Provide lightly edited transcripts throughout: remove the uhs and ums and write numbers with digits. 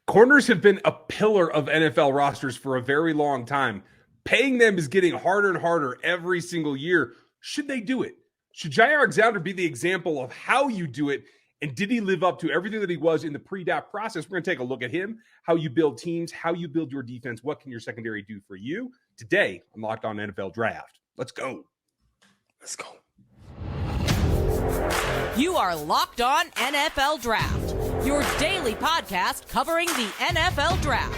Corners have been a pillar of NFL rosters for a very long time. Paying them is getting harder and harder every single year. Should they do it? Should Jaire Alexander be the example of how you do it? And did he live up to everything that he was in the pre-draft process? We're going to take a look at him, how you build teams, how you build your defense. What can your secondary do for you? Today, on Locked On NFL Draft. Let's go. Let's go. You are Locked On NFL Draft, your daily podcast covering the NFL Draft.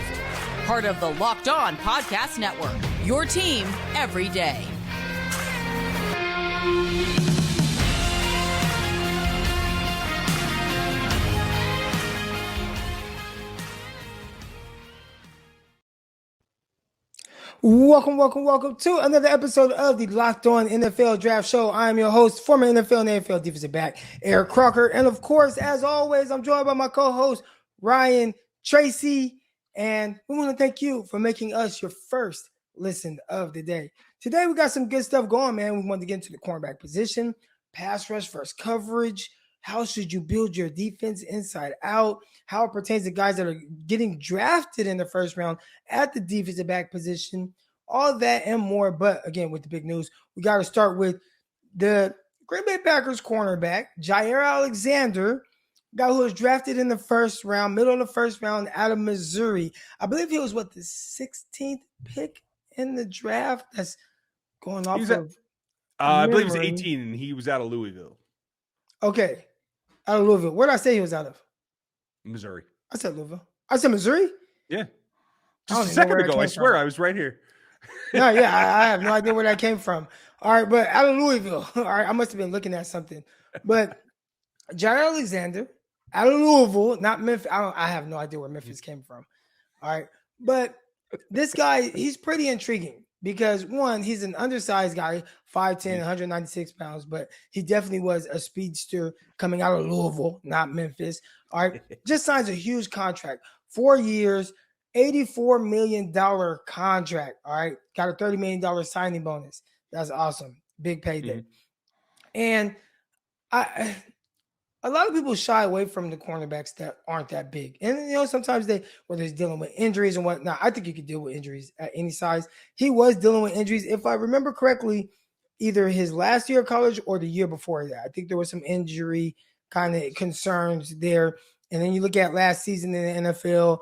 Part of the Locked On Podcast Network, your team every day. Welcome to another episode of the Locked On NFL Draft Show. I am your host, former NFL and AFL defensive back, Eric Crocker. And of course, as always, I'm joined by my co-host, Ryan Tracy. And we want to thank you for making us your first listen of the day. Today, we got some good stuff going, man. We wanted to get into the cornerback position, pass rush versus coverage. How should you build your defense inside out? How it pertains to guys that are getting drafted in the first round at the defensive back position. All that and more. But again, with the big news, we got to start with the Green Bay Packers cornerback, Jaire Alexander, guy who was drafted in the first round, middle of the first round out of Missouri. I believe he was, the 16th pick in the draft? That's going off of I believe he was 18, and he was out of Louisville. Okay. Out of Louisville. Where did I say he was out of? Missouri. I said Louisville. I said Missouri? Yeah. Just a second ago. I swear I was right here. No, yeah, I have no idea where that came from. All right, but out of Louisville. All right, I must have been looking at something. But Jaire Alexander, out of Louisville, not Memphis. I have no idea where Memphis came from. All right, but this guy, he's pretty intriguing because, one, he's an undersized guy, 5'10", 196 pounds, but he definitely was a speedster coming out of Louisville, not Memphis. All right, just signs a huge contract, 4 years, $84 million contract. All right, got a $30 million signing bonus. That's awesome. Big payday. And a lot of people shy away from the cornerbacks that aren't that big. And, sometimes whether he's dealing with injuries and whatnot, I think you could deal with injuries at any size. He was dealing with injuries. If I remember correctly, either his last year of college or the year before that. I think there was some injury kind of concerns there. And then you look at last season in the NFL,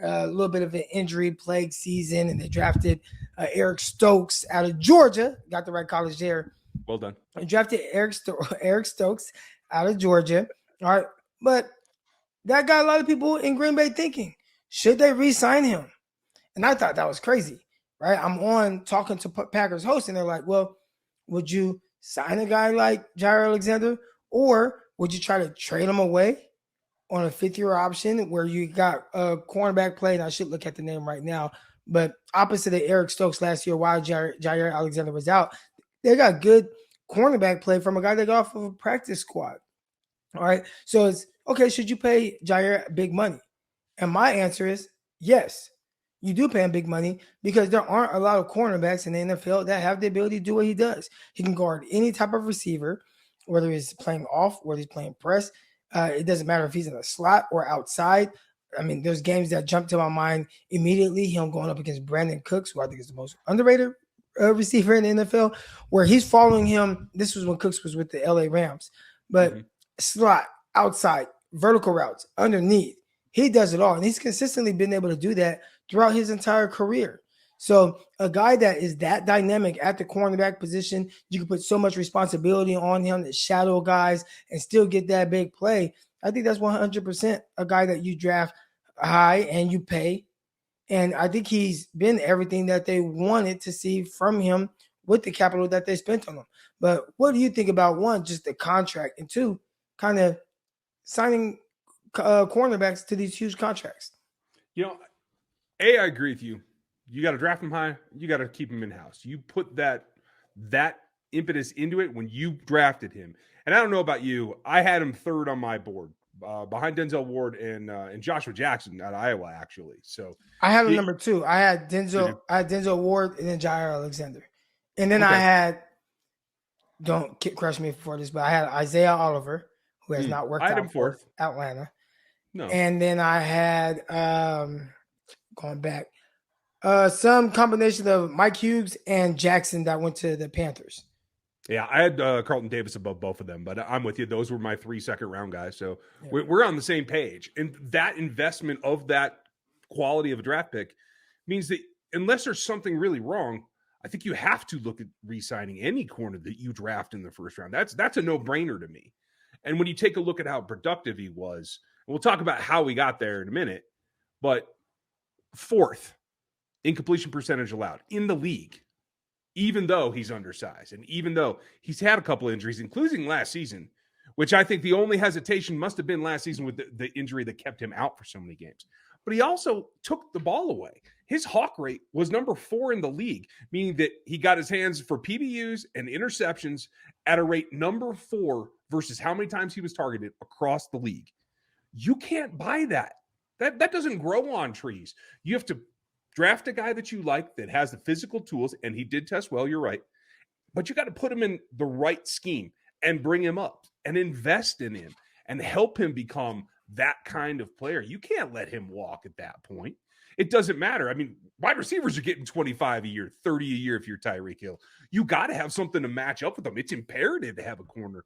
a little bit of an injury-plagued season, and they drafted Eric Stokes out of Georgia. Got the right college there. Well done. They drafted Eric Stokes out of Georgia. All right. But that got a lot of people in Green Bay thinking, should they re-sign him? And I thought that was crazy, right? I'm on talking to Packers hosts, and they're like, well, would you sign a guy like Jaire Alexander, or would you try to trade him away on a fifth-year option where you got a cornerback play? And I should look at the name right now. But opposite of Eric Stokes last year, while Jaire Alexander was out, they got good cornerback play from a guy they got off of a practice squad. All right. So it's, okay, should you pay Jaire big money? And my answer is yes. You do pay him big money because there aren't a lot of cornerbacks in the NFL that have the ability to do what he does. He can guard any type of receiver, whether he's playing off, whether he's playing press. It doesn't matter if he's in a slot or outside. I mean, there's games that jump to my mind immediately. Him going up against Brandon Cooks, who I think is the most underrated receiver in the NFL, where he's following him. This was when Cooks was with the LA Rams. But slot, outside, vertical routes, underneath, he does it all. And he's consistently been able to do that throughout his entire career. So a guy that is that dynamic at the cornerback position, you can put so much responsibility on him to shadow guys and still get that big play. I think that's 100% a guy that you draft high and you pay. And I think he's been everything that they wanted to see from him with the capital that they spent on him. But what do you think about, one, just the contract, and two, kind of signing cornerbacks to these huge contracts? I agree with you. You got to draft him high. You got to keep him in-house. You put that impetus into it when you drafted him. And I don't know about you. I had him third on my board, behind Denzel Ward and Joshua Jackson at Iowa, actually. So I had him number two. I had Denzel Ward and then Jaire Alexander. And then I had, don't crush me for this, but I had Isaiah Oliver, who has not worked out for Atlanta. No. And then I had going back some combination of Mike Hughes and Jackson that went to the Panthers. Yeah, I had Carlton Davis above both of them, but I'm with you. Those were my 3 second-round guys. So we're on the same page. And that investment of that quality of a draft pick means that unless there's something really wrong, I think you have to look at re-signing any corner that you draft in the first round. That's a no-brainer to me. And when you take a look at how productive he was, and we'll talk about how we got there in a minute, but 4th incompletion percentage allowed in the league, even though he's undersized and even though he's had a couple injuries, including last season, which I think the only hesitation must have been last season with the injury that kept him out for so many games. But he also took the ball away. His hawk rate was number 4 in the league, meaning that he got his hands for PBUs and interceptions at a rate number 4 versus how many times he was targeted across the league. You can't buy that. That doesn't grow on trees. You have to draft a guy that you like that has the physical tools, and he did test well, you're right. But you got to put him in the right scheme and bring him up and invest in him and help him become that kind of player. You can't let him walk at that point. It doesn't matter. I mean, wide receivers are getting 25 a year, 30 a year if you're Tyreek Hill. You got to have something to match up with them. It's imperative to have a corner.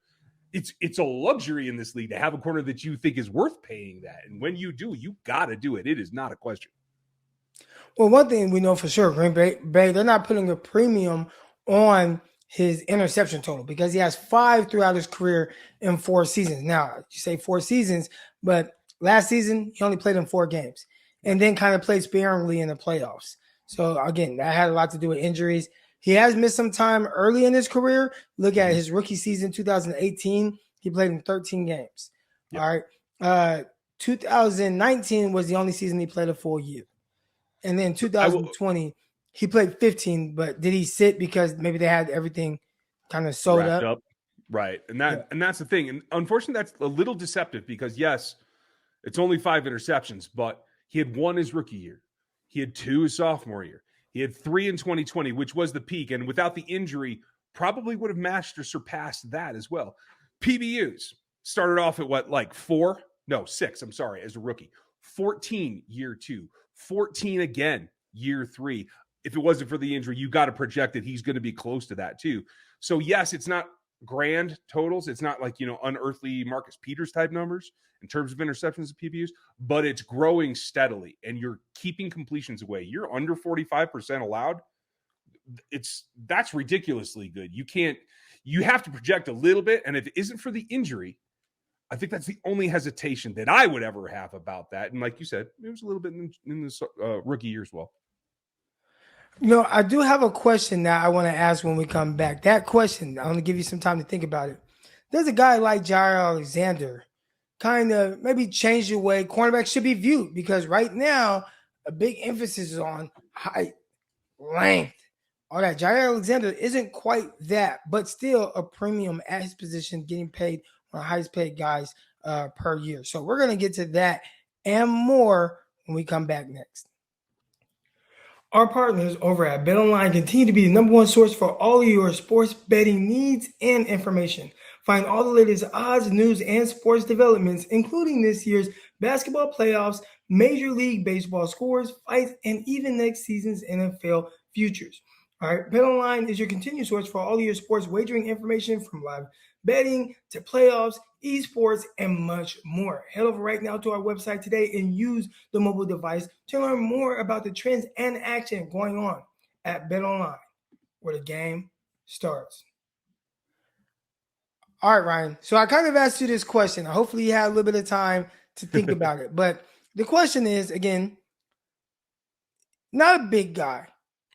It's a luxury in this league to have a corner that you think is worth paying that. And when you do, you got to do it. It is not a question. Well, one thing we know for sure, Green Bay, they're not putting a premium on his interception total because he has 5 throughout his career in 4 seasons. Now, you say 4 seasons, but last season he only played in 4 games and then kind of played sparingly in the playoffs. So, again, that had a lot to do with injuries. He has missed some time early in his career. Look at his rookie season, 2018. He played in 13 games. Yep. All right. 2019 was the only season he played a full year. And then 2020, he played 15, but did he sit because maybe they had everything kind of sewed up? Right. And that's the thing. And unfortunately, that's a little deceptive because, yes, it's only 5 interceptions, but he had 1 his rookie year. He had 2 his sophomore year. He had 3 in 2020, which was the peak. And without the injury, probably would have matched or surpassed that as well. PBUs started off at 4? No, 6, I'm sorry, as a rookie. 14 year 2. 14 again, year 3. If it wasn't for the injury, you got to project that he's going to be close to that too. So yes, it's not grand totals. It's not like, unearthly Marcus Peters type numbers in terms of interceptions and PBUs, but it's growing steadily and you're keeping completions away. You're under 45% allowed. That's ridiculously good. You have to project a little bit. And if it isn't for the injury, I think that's the only hesitation that I would ever have about that. And like you said, it was a little bit in this rookie year as well. I do have a question that I want to ask when we come back. That question, I'm going to give you some time to think about it. There's a guy like Jaire Alexander kind of maybe change the way cornerbacks should be viewed because right now a big emphasis is on height, length, all that. Jaire Alexander isn't quite that, but still a premium at his position, getting paid one of the highest paid guys per year. So we're going to get to that and more when we come back next. Our partners over at BetOnline continue to be the number 1 source for all of your sports betting needs and information. Find all the latest odds, news, and sports developments, including this year's basketball playoffs, Major League Baseball scores, fights, and even next season's NFL futures. All right, BetOnline is your continued source for all of your sports wagering information from live betting to playoffs, esports, and much more. Head over right now to our website today and use the mobile device to learn more about the trends and action going on at BetOnline, where the game starts. All right, Ryan. So I kind of asked you this question. Hopefully you had a little bit of time to think about it. But the question is, again, not a big guy.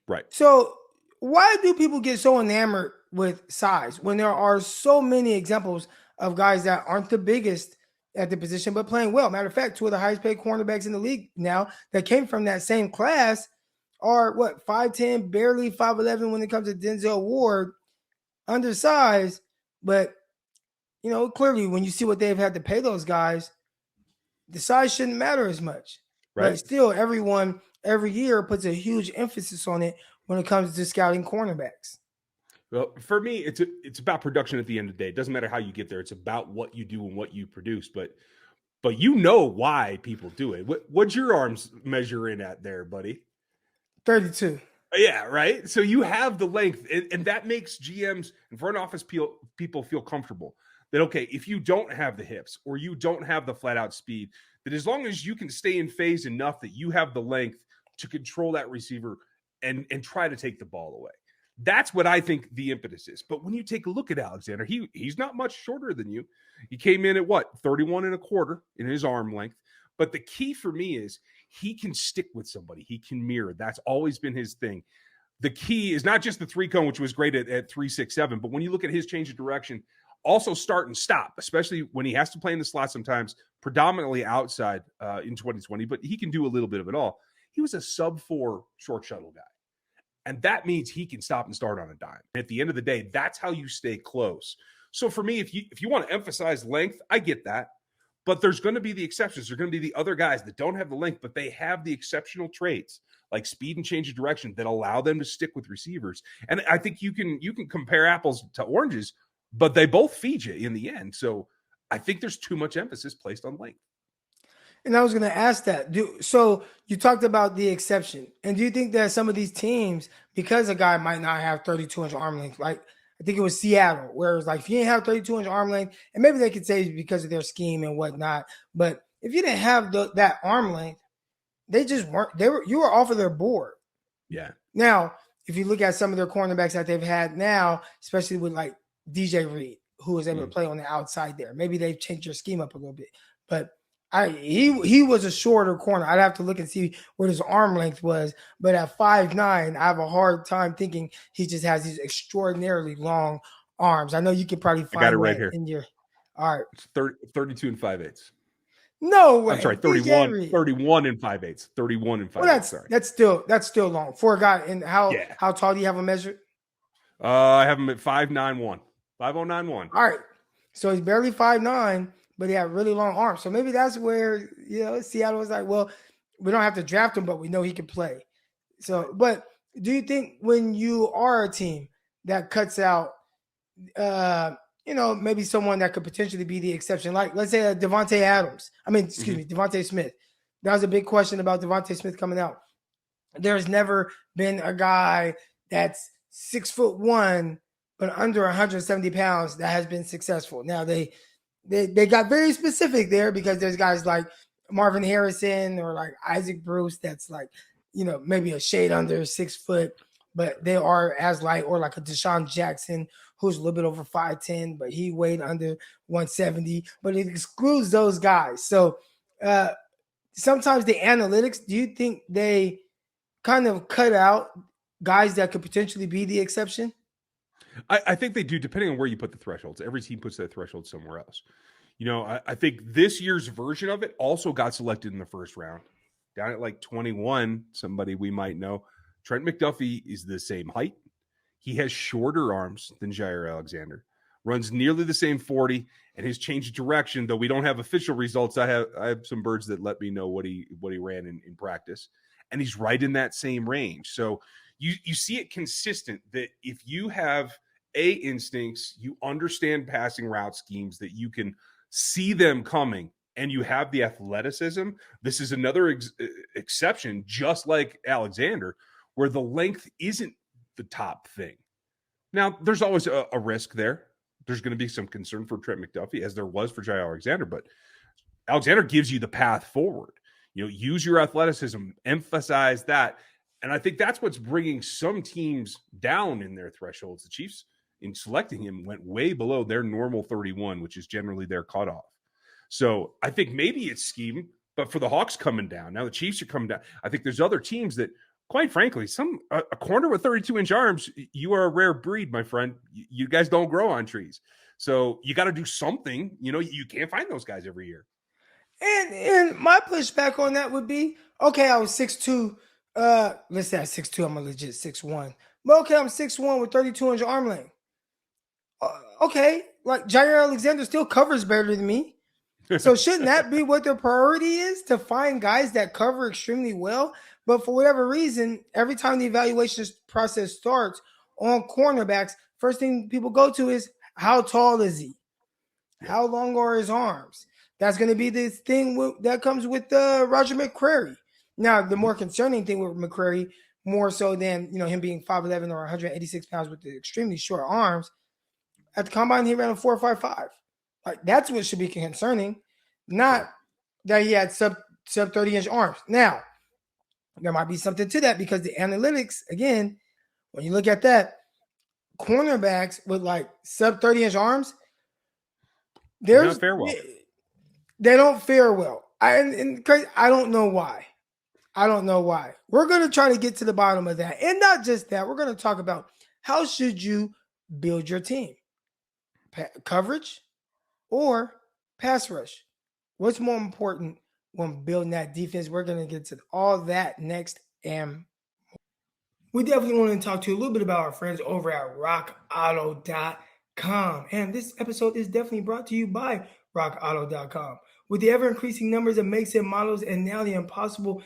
Right. So why do people get so enamored with size when there are so many examples of guys that aren't the biggest at the position but playing well? Matter of fact, 2 of the highest paid cornerbacks in the league now that came from that same class are 5'10", barely 5'11" when it comes to Denzel Ward, undersized. But, clearly when you see what they've had to pay those guys, the size shouldn't matter as much. Right. But still, everyone every year puts a huge emphasis on it when it comes to scouting cornerbacks. Well, for me, it's about production at the end of the day. It doesn't matter how you get there. It's about what you do and what you produce. But but you know why people do it. What's your arms measure in at there, buddy? 32. Yeah, right. So you have the length, and that makes GMs and front office people feel comfortable that, okay, if you don't have the hips or you don't have the flat out speed, that as long as you can stay in phase enough that you have the length to control that receiver and try to take the ball away. That's what I think the impetus is. But when you take a look at Alexander, he's not much shorter than you. He came in at 31 and a quarter in his arm length. But the key for me is he can stick with somebody. He can mirror. That's always been his thing. The key is not just the 3-cone, which was great at 3.67, but when you look at his change of direction, also start and stop, especially when he has to play in the slot sometimes, predominantly outside in 2020, but he can do a little bit of it all. He was a sub-4 short shuttle guy. And that means he can stop and start on a dime. At the end of the day, that's how you stay close. So for me, if you want to emphasize length, I get that. But there's going to be the exceptions. There's going to be the other guys that don't have the length, but they have the exceptional traits like speed and change of direction that allow them to stick with receivers. And I think you can compare apples to oranges, but they both feed you in the end. So I think there's too much emphasis placed on length. And I was going to ask that. So you talked about the exception. And do you think that some of these teams, because a guy might not have 32-inch arm length, like I think it was Seattle, where it was like, if you didn't have 32-inch arm length, and maybe they could say because of their scheme and whatnot, but if you didn't have that arm length, they just weren't. You were off of their board. Yeah. Now, if you look at some of their cornerbacks that they've had now, especially with like DJ Reed, who was able to play on the outside there, maybe they've changed their scheme up a little bit, but he was a shorter corner. I'd have to look and see what his arm length was. But at 5'9", I have a hard time thinking he just has these extraordinarily long arms. I know you can probably find I got it right here. In your all right. It's 32 and 5/8. No way. I'm sorry, 31 and 5/8. 31 and 5/8. Well, sorry. That's still long for a guy. And how tall do you have him measured? I have him at 5'9'1". 5091. All right. So he's barely 5'9". But he had really long arms. So maybe that's where, Seattle was like, well, we don't have to draft him, but we know he can play. So, but do you think when you are a team that cuts out, maybe someone that could potentially be the exception, like let's say Devontae Smith. That was a big question about Devontae Smith coming out. There's never been a guy that's 6'1", but under 170 pounds that has been successful. Now they got very specific there because there's guys like Marvin Harrison or like Isaac Bruce that's like, maybe a shade under 6 foot, but they are as light, or like a Deshaun Jackson who's a little bit over 5'10", but he weighed under 170, but it excludes those guys. So sometimes the analytics, do you think they kind of cut out guys that could potentially be the exception? I think they do, depending on where you put the thresholds. Every team puts their threshold somewhere else. I think this year's version of it also got selected in the first round. Down at like 21, somebody we might know. Trent McDuffie is the same height. He has shorter arms than Jaire Alexander. Runs nearly the same 40, and his change of direction, though we don't have official results, I have some birds that let me know what he ran in practice. And he's right in that same range. So you see it consistent that if you have instincts, you understand passing route schemes, that you can see them coming, and you have the athleticism. This is another exception, just like Alexander, where the length isn't the top thing. Now, there's always a risk there. There's going to be some concern for Trent McDuffie, as there was for Jaire Alexander, but Alexander gives you the path forward. Use your athleticism, emphasize that. And I think that's what's bringing some teams down in their thresholds. The Chiefs, in selecting him, went way below their normal 31, which is generally their cutoff. So I think maybe it's scheme, but for the Hawks coming down, now the Chiefs are coming down. I think there's other teams that, quite frankly, a corner with 32-inch arms, you are a rare breed, my friend. You guys don't grow on trees. So you got to do something. You can't find those guys every year. And my pushback on that would be, okay, I was 6'2". Let's say I'm 6'2", I'm a legit 6'1". But okay, I'm 6'1" with 32-inch arm length. Okay, like Jaire Alexander still covers better than me. So shouldn't that be what their priority is, to find guys that cover extremely well? But for whatever reason, every time the evaluation process starts on cornerbacks, first thing people go to is, how tall is he? How long are his arms? That's going to be this thing that comes with Roger McCreary. Now, the more concerning thing with McCreary, more so than him being 5'11" or 186 pounds with the extremely short arms, at the combine he ran a 4.55. Like, that's what should be concerning, not that he had sub 30-inch arms. Now, there might be something to that because the analytics, again, when you look at that, cornerbacks with like sub 30-inch arms, they don't fare well. I don't know why. We're going to try to get to the bottom of that. And not just that, we're going to talk about how should you build your team? Coverage or pass rush? What's more important when building that defense? We're going to get to all that next. And we definitely want to talk to you a little bit about our friends over at rockauto.com. And this episode is definitely brought to you by rockauto.com. With the ever-increasing numbers of makes and models and now the impossible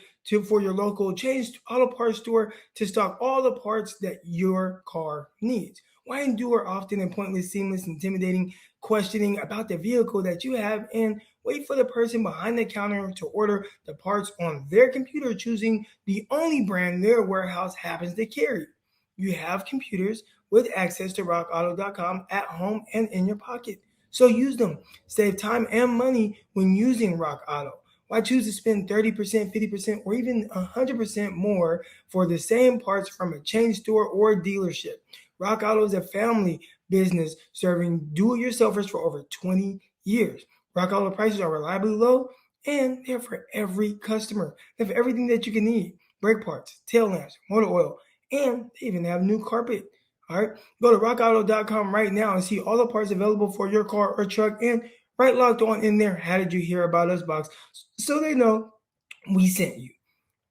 for your local chain auto parts store to stock all the parts that your car needs. Why endure often and pointless, seamless, intimidating questioning about the vehicle that you have and wait for the person behind the counter to order the parts on their computer, choosing the only brand their warehouse happens to carry? You have computers with access to rockauto.com at home and in your pocket. So use them. Save time and money when using Rock Auto. Why choose to spend 30%, 50%, or even 100% more for the same parts from a chain store or dealership? Rock Auto is a family business serving do-it-yourselfers for over 20 years. Rock Auto prices are reliably low and they're for every customer. They have everything that you can need. Brake parts, tail lamps, motor oil, and they even have new carpet. All right, go to rockauto.com right now and see all the parts available for your car or truck, and right locked on in there, how did you hear about us box, so they know we sent you.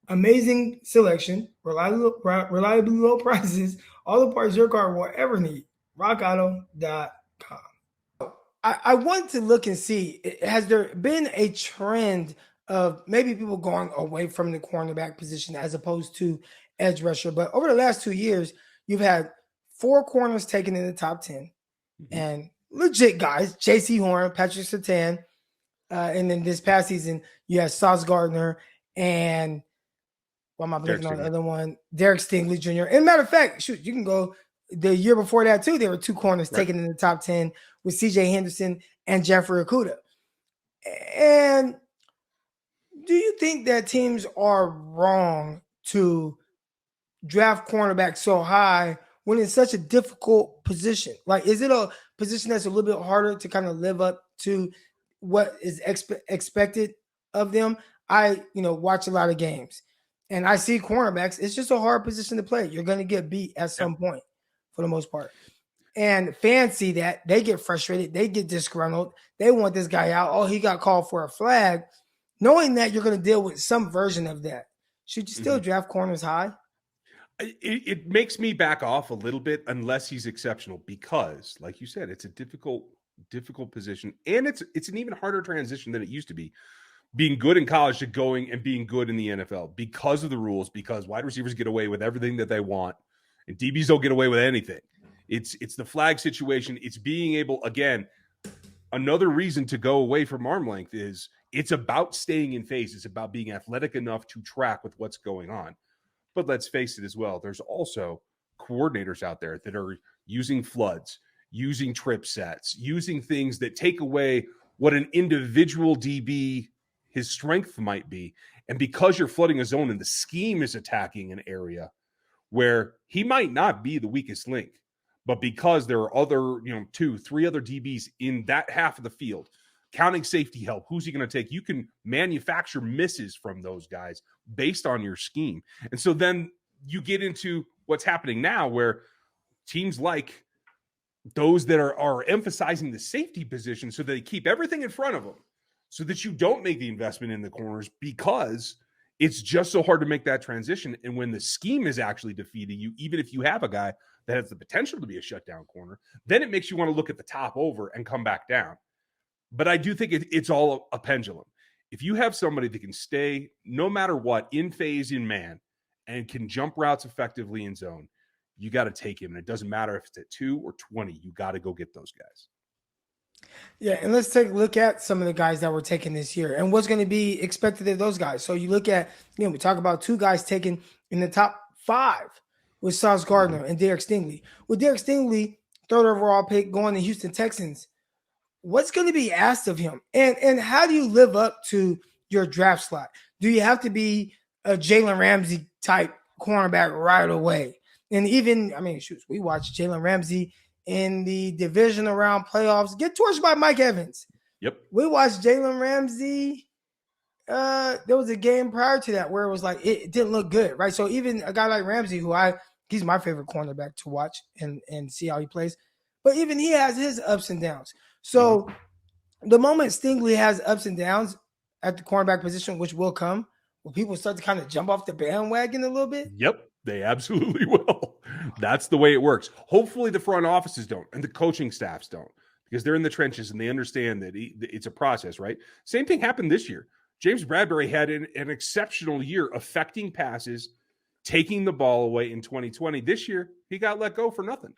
Amazing selection, reliably low prices, all the parts your car will ever need. rockauto.com. I want to look and see, has there been a trend of maybe people going away from the cornerback position as opposed to edge rusher? But over the last 2 years, you've had 4 corners taken in the top 10 and legit guys, J.C. Horn, Patrick Surtain, and then this past season, you had Sauce Gardner and what am I blinking on the other one? Derek Stingley Jr. And matter of fact, shoot, you can go the year before that too. There were 2 corners taken in the top 10 with C.J. Henderson and Jeffrey Okudah. And do you think that teams are wrong to draft cornerback so high when it's such a difficult position? Like, is it a position that's a little bit harder to kind of live up to what is expected of them? I, watch a lot of games and I see cornerbacks. It's just a hard position to play. You're going to get beat at some point for the most part. And fans see that. They get frustrated. They get disgruntled. They want this guy out. Oh, he got called for a flag. Knowing that you're going to deal with some version of that, should you still draft corners high? It makes me back off a little bit unless he's exceptional, because, like you said, it's a difficult position, and it's an even harder transition than it used to be. Being good in college to going and being good in the NFL because of the rules, because wide receivers get away with everything that they want, and DBs don't get away with anything. It's the flag situation. It's being able, again, another reason to go away from arm length is it's about staying in phase. It's about being athletic enough to track with what's going on. But let's face it as well, there's also coordinators out there that are using floods, using trip sets, using things that take away what an individual DB, his strength might be. And because you're flooding a zone and the scheme is attacking an area where he might not be the weakest link, but because there are other, 2, 3 other DBs in that half of the field, counting safety help, who's he going to take? You can manufacture misses from those guys based on your scheme. And so then you get into what's happening now where teams like those that are emphasizing the safety position so they keep everything in front of them so that you don't make the investment in the corners, because it's just so hard to make that transition. And when the scheme is actually defeating you, even if you have a guy that has the potential to be a shutdown corner, then it makes you want to look at the top over and come back down. But I do think it's all a pendulum. If you have somebody that can stay no matter what in phase in man and can jump routes effectively in zone, you got to take him. And it doesn't matter if it's at 2 or 20, you got to go get those guys. Yeah, and let's take a look at some of the guys that were taken this year and what's going to be expected of those guys. So you look at, we talk about two guys taken in the top 5 with Sauce Gardner and Derek Stingley. With Derek Stingley, third overall pick going to Houston Texans, what's going to be asked of him? And how do you live up to your draft slot? Do you have to be a Jalen Ramsey type cornerback right away? And even, we watched Jalen Ramsey in the divisional round playoffs get torched by Mike Evans. Yep. We watched Jalen Ramsey. There was a game prior to that where it was like it didn't look good, right? So even a guy like Ramsey, he's my favorite cornerback to watch and see how he plays. But even he has his ups and downs. So the moment Stingley has ups and downs at the cornerback position, which will come, will people start to kind of jump off the bandwagon a little bit? Yep, they absolutely will. That's the way it works. Hopefully the front offices don't and the coaching staffs don't, because they're in the trenches and they understand that it's a process, right? Same thing happened this year. James Bradbury had an exceptional year affecting passes, taking the ball away in 2020. This year, he got let go for nothing.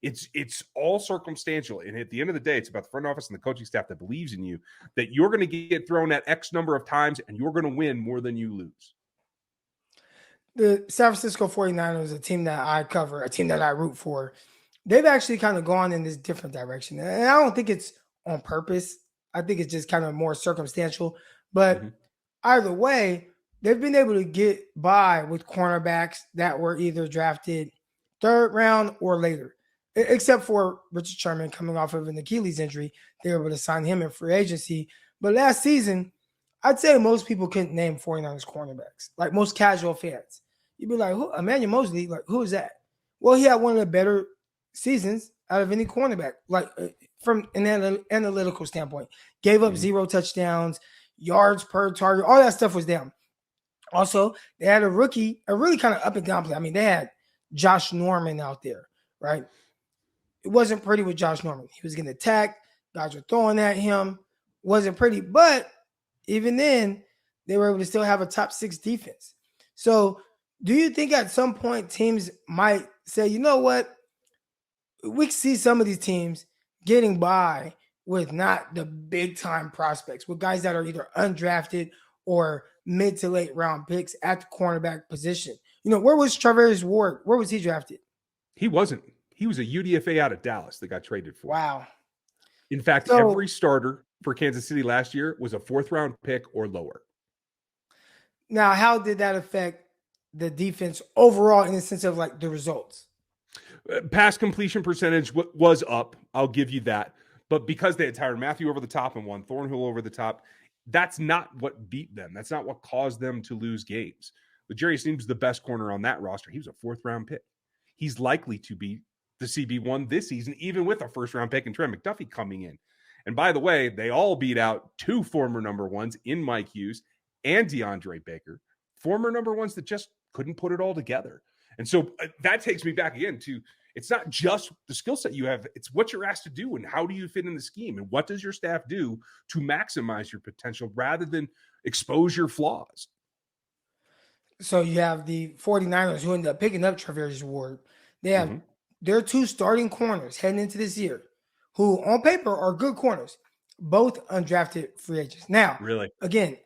It's all circumstantial. And at the end of the day, it's about the front office and the coaching staff that believes in you, that you're going to get thrown at X number of times and you're going to win more than you lose. The San Francisco 49ers, a team that I cover, a team that I root for, they've actually kind of gone in this different direction. And I don't think it's on purpose. I think it's just kind of more circumstantial. But either way, they've been able to get by with cornerbacks that were either drafted third round or later. Except for Richard Sherman coming off of an Achilles injury. They were able to sign him in free agency. But last season, I'd say most people couldn't name 49ers cornerbacks, like most casual fans. You'd be like, who? Emmanuel Mosley, like, who is that? Well, he had one of the better seasons out of any cornerback, like from an analytical standpoint. Gave up 0 touchdowns, yards per target, all that stuff was down. Also, they had a rookie, a really kind of up and down play. They had Josh Norman out there, right? It wasn't pretty with Josh Norman. He was getting attacked. Guys were throwing at him. Wasn't pretty. But even then, they were able to still have a top 6 defense. So do you think at some point teams might say, you know what? We see some of these teams getting by with not the big time prospects, with guys that are either undrafted or mid to late round picks at the cornerback position. Where was Travis Ward? Where was he drafted? He wasn't. He was a UDFA out of Dallas that got traded for. Wow. In fact, every starter for Kansas City last year was a 4th round pick or lower. Now, how did that affect the defense overall in the sense of like the results? Pass completion percentage was up. I'll give you that. But because they had Tyrann Mathieu over the top and Juan Thornhill over the top, that's not what beat them. That's not what caused them to lose games. But Jerry seems the best corner on that roster. He was a 4th round pick. He's likely to be the CB1 this season, even with a 1st round pick and Trent McDuffie coming in. And by the way, they all beat out 2 former number 1s in Mike Hughes and DeAndre Baker, former number 1s that just couldn't put it all together. And so that takes me back again to, it's not just the skill set you have, it's what you're asked to do and how do you fit in the scheme and what does your staff do to maximize your potential rather than expose your flaws. So you have the 49ers who ended up picking up Travis Ward. They have their 2 starting corners heading into this year who on paper are good corners, both undrafted free agents. Now, really, again,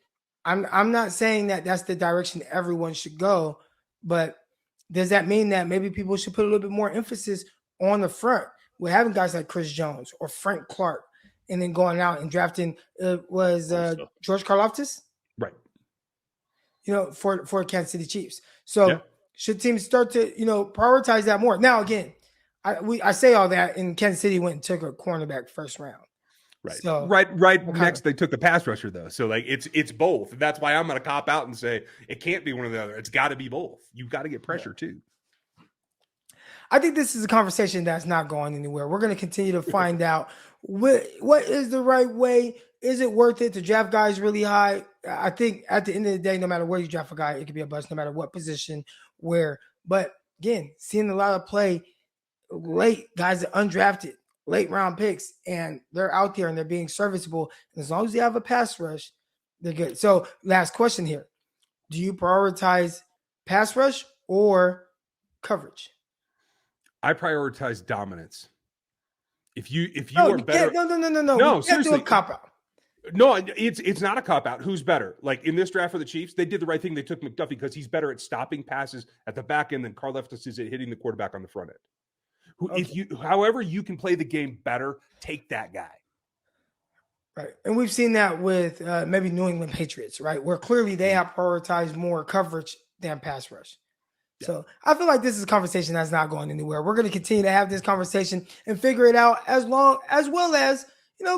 I'm not saying that that's the direction everyone should go, but does that mean that maybe people should put a little bit more emphasis on the front with having guys like Chris Jones or Frank Clark and then going out and drafting George Karlaftis? Right. For Kansas City Chiefs. So should teams start to, prioritize that more? Now, again, I say all that, and Kansas City went and took a cornerback 1st round. Right. So, right. Next, they took the pass rusher, though. So, like, it's both. And that's why I'm going to cop out and say it can't be one or the other. It's got to be both. You've got to get pressure, too. I think this is a conversation that's not going anywhere. We're going to continue to find out what is the right way. Is it worth it to draft guys really high? I think at the end of the day, no matter where you draft a guy, it could be a bust, no matter what position, where. But, again, seeing a lot of play late, guys that undrafted, late round picks, and they're out there and they're being serviceable. And as long as you have a pass rush, they're good. So last question here. Do you prioritize pass rush or coverage? I prioritize dominance. If you No, are better, no. No, We can't do seriously. a cop out. No, it's not a cop out. Who's better? Like in this draft for the Chiefs, they did the right thing. They took McDuffie because he's better at stopping passes at the back end than Karlaftis is at hitting the quarterback on the front end. However you can play the game better, take that guy. Right. And we've seen that with maybe New England Patriots, right? Where clearly they have prioritized more coverage than pass rush. Yeah. So I feel like this is a conversation that's not going anywhere. We're going to continue to have this conversation and figure it out as well as,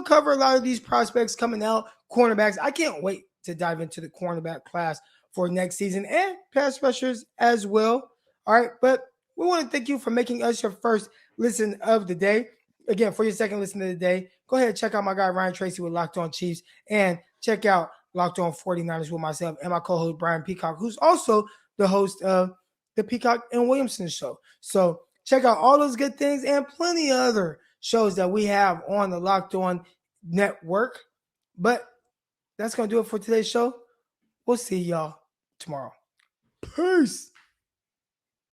cover a lot of these prospects coming out, cornerbacks. I can't wait to dive into the cornerback class for next season and pass rushers as well. All right. But we want to thank you for making us your first listen of the day. Again, for your second listen of the day, go ahead and check out my guy Ryan Tracy with Locked On Chiefs and check out Locked On 49ers with myself and my co-host Brian Peacock, who's also the host of the Peacock and Williamson show. So check out all those good things and plenty of other shows that we have on the Locked On network. But that's going to do it for today's show. We'll see y'all tomorrow. Peace.